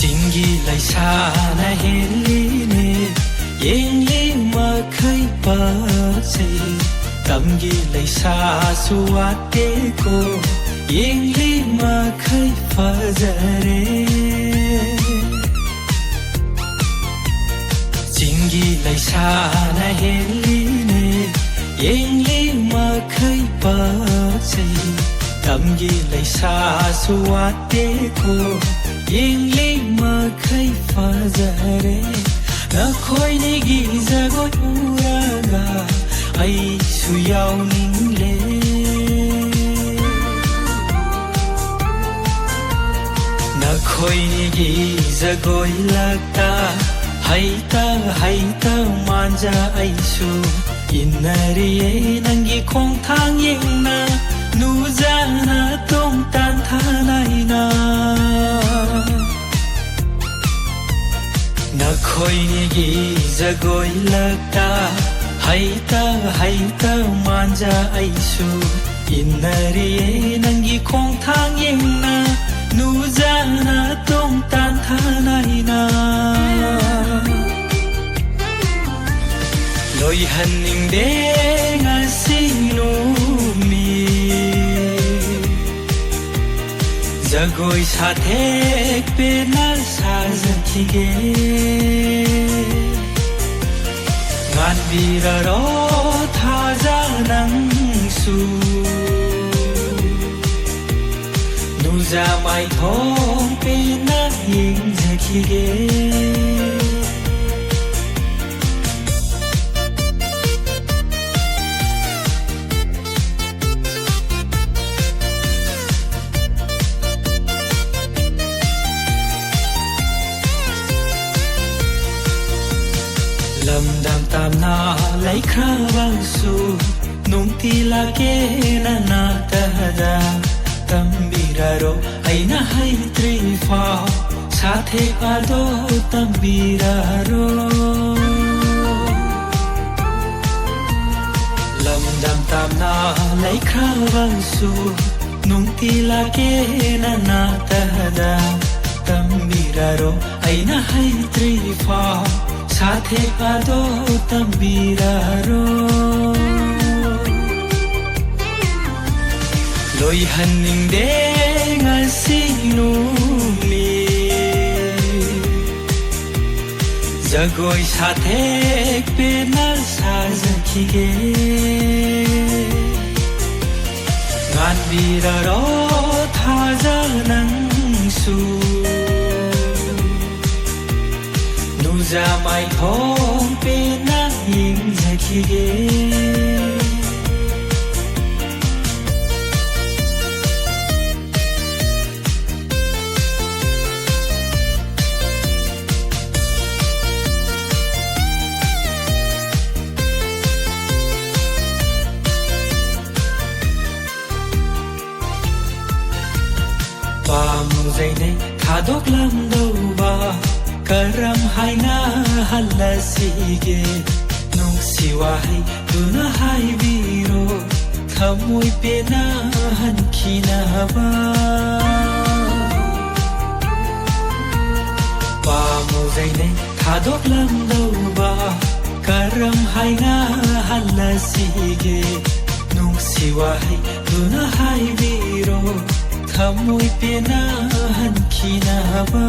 Jingi lai sana helini yengli makai pasai tamgi lai sa suate ko yengli makai fazare Jingi lai sana helini yengli makai pasai tamgi lai sa suate ko yengli makai fazare na khoi ni gi zagoi uraga ai su yau ning le na khoi ni gi zagoi lagta haita manja ai su inariye nangi khong thang yengna nu jana tong tan thanai na na khoi ni gi zagoi lagta haita manja ai su inariye nangi khong thang yengna nu jana tong tan thanai na loi hanning de ngasi nu mi zagoi sathek pe na sajantige ngan biraro thaja nang su nuja mai thong pe na yeng jakige Lam dam tam na lai khra bang su nung ti la ke na ta da tam biraro ai na hai tri fa sa the ado tam biraro Lam dam tam na lai khra bang su nung ti la ke na ta da tam biraro ai na hai tri fa साथे आदो तंबीरारो लोई हन्निंग दे ngasi numi jagoi साथे pena sajakige ngan biraro thaja nang su nuja mai thong pe na yeng jakige pa mu zai nei thadok lam do ba karam hai na halasige nung siwai tuna hai biro thamoi pe na han khina ba pa mu zai nei thadok lam do ba karam hai na halasige nung siwai tuna hai biro thamoi pe na han khina ba